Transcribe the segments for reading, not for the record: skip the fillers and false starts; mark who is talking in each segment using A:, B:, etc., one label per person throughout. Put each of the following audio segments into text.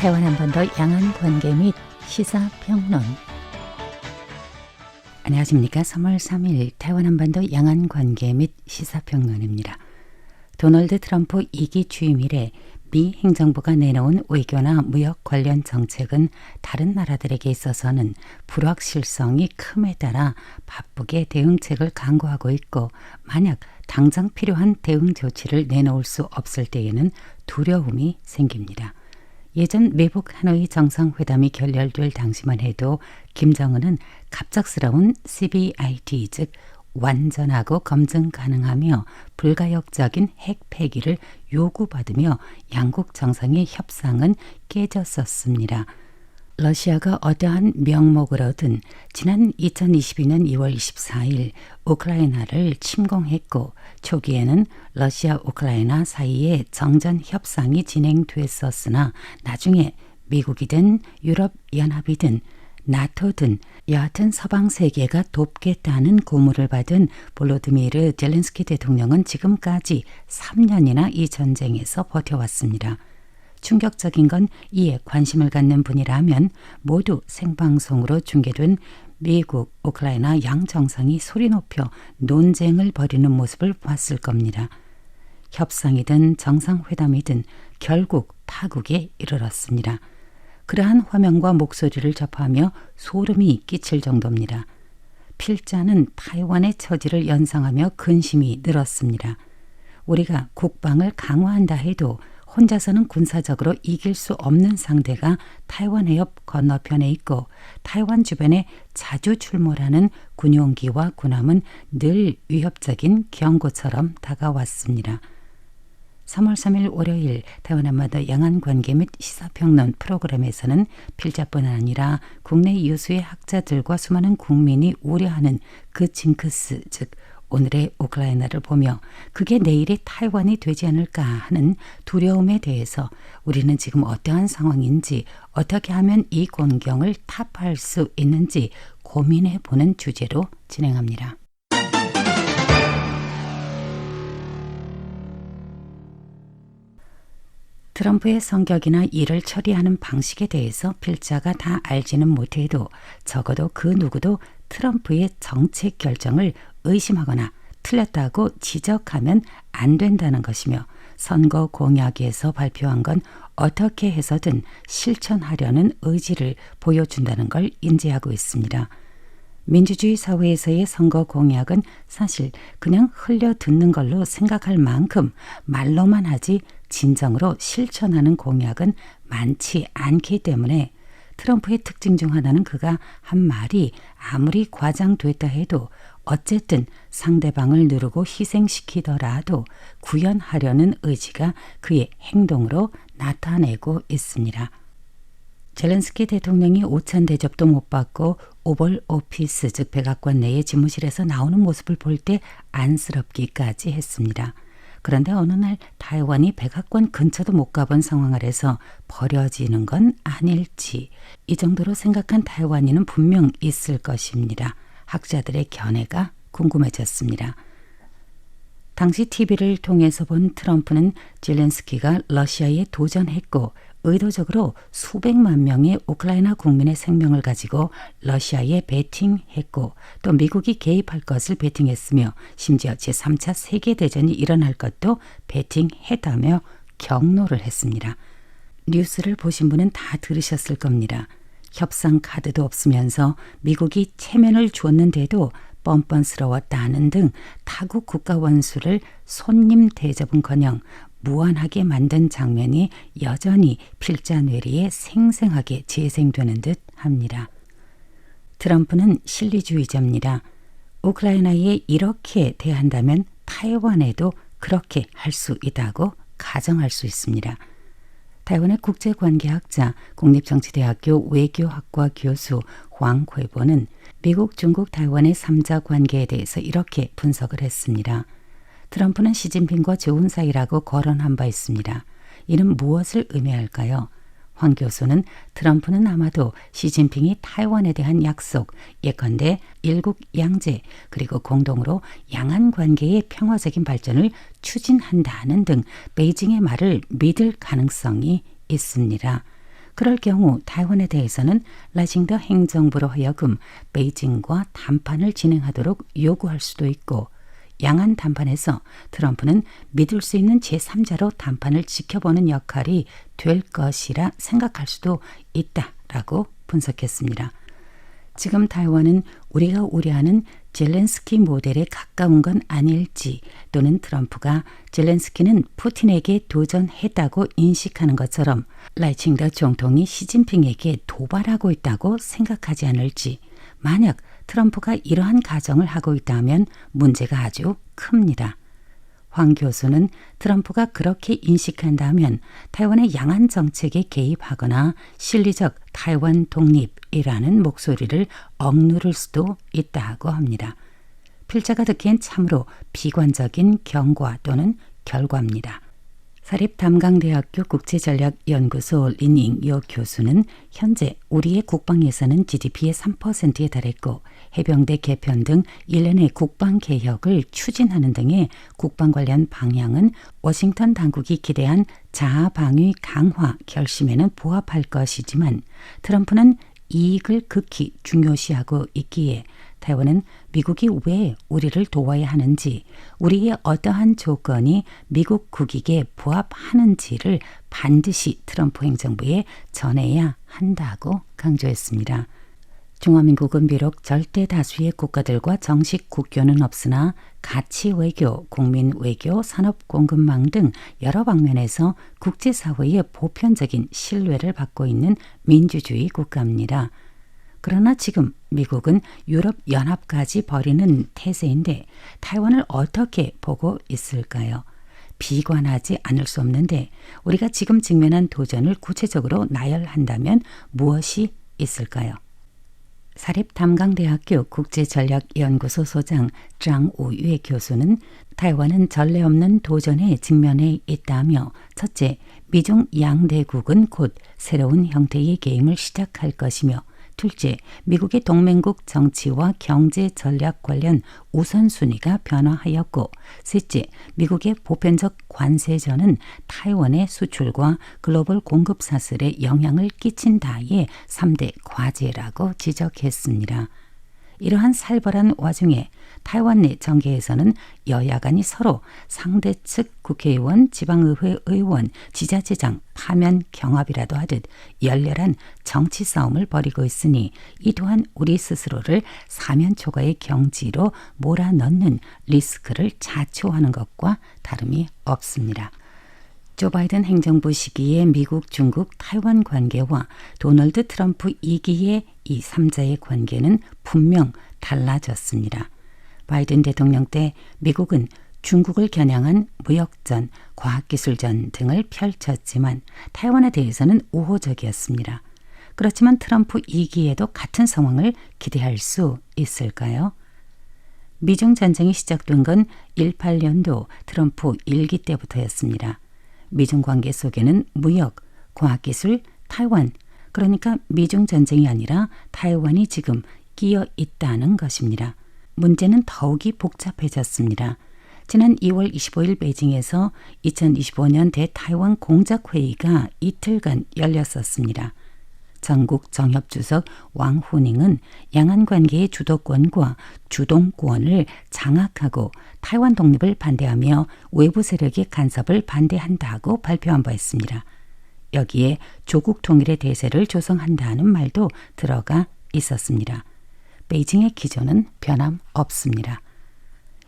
A: 台湾한반도 양안 관계 및 시사평론. 안녕하십니까. 3월 3일台湾한반도 양안 관계 및 시사평론입니다. 도널드 트럼프 2기 취임 이래 미 행정부가 내놓은 외교나 무역 관련 정책은 다른 나라들에게 있어서는 불확실성이 큼에 따라 바쁘게 대응책을 강구하고 있고, 만약 당장 필요한 대응 조치를 내놓을 수 없을 때에는 두려움이 생깁니다. 예전 미국 하노이 정상회담이 결렬될 당시만 해도 김정은은 갑작스러운 CBIT, 즉 완전하고 검증 가능하며 불가역적인 핵 폐기를 요구받으며 양국 정상의 협상은 깨졌었습니다. 러시아가 어떠한 명목으로든 지난 2022년 2월 24일 우크라이나를 침공했고, 초기에는 러시아 우크라이나 사이에 정전 협상이 진행됐었으나 나중에 미국이든 유럽연합이든 나토든 여하튼 서방 세계가 돕겠다는 고무를 받은 볼로디미르 젤렌스키 대통령은 지금까지 3년이나 이 전쟁에서 버텨왔습니다. 충격적인 건 이에 관심을 갖는 분이라면 모두 생방송으로 중계된 미국, 우크라이나 양 정상이 소리 높여 논쟁을 벌이는 모습을 봤을 겁니다. 협상이든 정상회담이든 결국 파국에 이르렀습니다. 그러한 화면과 목소리를 접하며 소름이 끼칠 정도입니다. 필자는 타이완의 처지를 연상하며 근심이 늘었습니다. 우리가 국방을 강화한다 해도 혼자서는 군사적으로 이길 수 없는 상대가 타이완 해협 건너편에 있고, 타이완 주변에 자주 출몰하는 군용기와 군함은 늘 위협적인 경고처럼 다가왔습니다. 3월 3일 월요일台湾한반도 양안 관계 및 시사평론 프로그램에서는 필자뿐 아니라 국내 유수의 학자들과 수많은 국민이 우려하는 그 징크스, 즉 오늘의 우크라이나를 보며 그게 내일의 타이완이 되지 않을까 하는 두려움에 대해서 우리는 지금 어떠한 상황인지, 어떻게 하면 이 곤경을 타파할 수 있는지 고민해보는 주제로 진행합니다. 트럼프의 성격이나 일을 처리하는 방식에 대해서 필자가 다 알지는 못해도 적어도 그 누구도 트럼프의 정책 결정을 의심하거나 틀렸다고 지적하면 안 된다는 것이며, 선거 공약에서 발표한 건 어떻게 해서든 실천하려는 의지를 보여준다는 걸 인지하고 있습니다. 민주주의 사회에서의 선거 공약은 사실 그냥 흘려듣는 걸로 생각할 만큼 말로만 하지 진정으로 실천하는 공약은 많지 않기 때문에 트럼프의 특징 중 하나는 그가 한 말이 아무리 과장됐다 해도 어쨌든 상대방을 누르고 희생시키더라도 구현하려는 의지가 그의 행동으로 나타내고 있습니다. 젤렌스키 대통령이 오찬 대접도 못 받고 오벌 오피스, 즉 백악관 내의 집무실에서 나오는 모습을 볼 때 안쓰럽기까지 했습니다. 그런데 어느 날 타이완이 백악관 근처도 못 가본 상황 아래서 버려지는 건 아닐지, 이 정도로 생각한 타이완인은 분명 있을 것입니다. 학자들의 견해가 궁금해졌습니다. 당시 TV를 통해서 본 트럼프는 젤렌스키가 러시아에 도전했고 의도적으로 수백만 명의 우크라이나 국민의 생명을 가지고 러시아에 베팅했고, 또 미국이 개입할 것을 베팅했으며 심지어 제3차 세계대전이 일어날 것도 베팅했다며 경로를 했습니다. 뉴스를 보신 분은 다 들으셨을 겁니다. 협상 카드도 없으면서 미국이 체면을 줬는데도 뻔뻔스러웠다는 등 타국 국가 원수를 손님 대접은커녕 무한하게 만든 장면이 여전히 필자 뇌리에 생생하게 재생되는 듯 합니다. 트럼프는 실리주의자입니다. 우크라이나에 이렇게 대한다면 타이완에도 그렇게 할 수 있다고 가정할 수 있습니다. 타이완의 국제관계학자, 국립정치대학교 외교학과 교수 황회보는 미국, 중국, 타이완의 3자 관계에 대해서 이렇게 분석을 했습니다. 트럼프는 시진핑과 좋은 사이라고 거론한 바 있습니다. 이는 무엇을 의미할까요? 황 교수는 트럼프는 아마도 시진핑이 타이완에 대한 약속, 예컨대 일국 양제, 그리고 공동으로 양안 관계의 평화적인 발전을 추진한다는 등 베이징의 말을 믿을 가능성이 있습니다. 그럴 경우 타이완에 대해서는 라칭더 행정부로 하여금 베이징과談판을 진행하도록 요구할 수도 있고, 양안談판에서 트럼프는 믿을 수 있는 제3자로談판을 지켜보는 역할이 될 것이라 생각할 수도 있다라고 분석했습니다. 지금 타이완은 우리가 우려하는 젤렌스키 모델에 가까운 건 아닐지, 또는 트럼프가 젤렌스키는 푸틴에게 도전했다고 인식하는 것처럼 라이칭더总統이 시진핑에게 도발하고 있다고 생각하지 않을지, 만약 트럼프가 이러한 가정을 하고 있다면 문제가 아주 큽니다. 황 교수는 트럼프가 그렇게 인식한다면 타이완의 양안 정책에 개입하거나 실리적 타이완 독립이라는 목소리를 억누를 수도 있다고 합니다. 필자가 듣기엔 참으로 비관적인 경과 또는 결과입니다. 사립담강대학교 국제전략연구소 리닝요 교수는 현재 우리의 국방 예산은 GDP의 3%에 달했고, 해병대 개편 등 일련의 국방 개혁을 추진하는 등의 국방 관련 방향은 워싱턴 당국이 기대한 자아방위 강화 결심에는 부합할 것이지만, 트럼프는 이익을 극히 중요시하고 있기에 타이완은 미국이 왜 우리를 도와야 하는지, 우리의 어떠한 조건이 미국 국익에 부합하는지를 반드시 트럼프 행정부에 전해야 한다고 강조했습니다. 중화민국은 비록 절대 다수의 국가들과 정식 국교는 없으나 가치 외교, 국민 외교, 산업 공급망 등 여러 방면에서 국제사회의 보편적인 신뢰를 받고 있는 민주주의 국가입니다. 그러나 지금 미국은 유럽연합까지 벌이는 태세인데 타이완을 어떻게 보고 있을까요? 비관하지 않을 수 없는데 우리가 지금 직면한 도전을 구체적으로 나열한다면 무엇이 있을까요? 사립담강대학교 국제전략연구소 소장 장우유의 교수는 타이완은 전례 없는 도전에 직면해 있다며, 첫째, 미중 양대국은 곧 새로운 형태의 게임을 시작할 것이며, 둘째, 미국의 동맹국 정치와 경제 전략 관련 우선순위가 변화하였고, 셋째, 미국의 보편적 관세전은 타이완의 수출과 글로벌 공급 사슬에 영향을 끼친다의 3대 과제라고 지적했습니다. 이러한 살벌한 와중에 타이완 내 정계에서는 여야 간이 서로 상대 측 국회의원, 지방의회 의원, 지자체장 파면 경합이라도 하듯 열렬한 정치 싸움을 벌이고 있으니, 이 또한 우리 스스로를 사면초가의 경지로 몰아넣는 리스크를 자초하는 것과 다름이 없습니다. 조 바이든 행정부 시기에 미국, 중국, 타이완 관계와 도널드 트럼프 2기의 이 3자의 관계는 분명 달라졌습니다. 바이든 대통령 때 미국은 중국을 겨냥한 무역전, 과학기술전 등을 펼쳤지만 타이완에 대해서는 우호적이었습니다. 그렇지만 트럼프 2기에도 같은 상황을 기대할 수 있을까요? 미중 전쟁이 시작된 건 18년도 트럼프 1기 때부터였습니다. 미중 관계 속에는 무역, 과학기술, 타이완, 그러니까 미중 전쟁이 아니라 타이완이 지금 끼어 있다는 것입니다. 문제는 더욱이 복잡해졌습니다. 지난 2월 25일 베이징에서 2025년 대타이완 공작회의가 이틀간 열렸었습니다. 전국 정협주석 왕후닝은 양안 관계의 주도권과 주동권을 장악하고 타이완 독립을 반대하며 외부 세력의 간섭을 반대한다고 발표한 바 있습니다. 여기에 조국 통일의 대세를 조성한다는 말도 들어가 있었습니다. 베이징의 기조는 변함없습니다.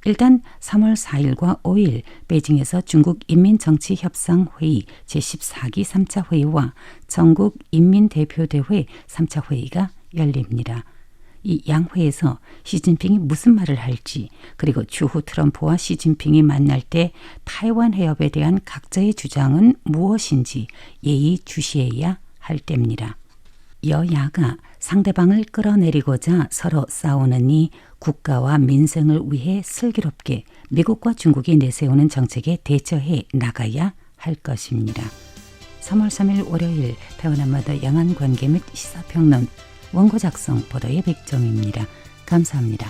A: 일단 3월 4일과 5일 베이징에서 중국인민정치협상회의 제14기 3차 회의와 전국인민대표대회 3차 회의가 열립니다. 이 양회에서 시진핑이 무슨 말을 할지, 그리고 추후 트럼프와 시진핑이 만날 때 타이완 해협에 대한 각자의 주장은 무엇인지 예의주시해야 할 때입니다. 여야가 상대방을 끌어내리고자 서로 싸우느니 국가와 민생을 위해 슬기롭게 미국과 중국이 내세우는 정책에 대처해 나가야 할 것입니다. 3월 3일 월요일 타이완 양안 관계 및 시사평론 원고 작성 보도의 백점입니다. 감사합니다.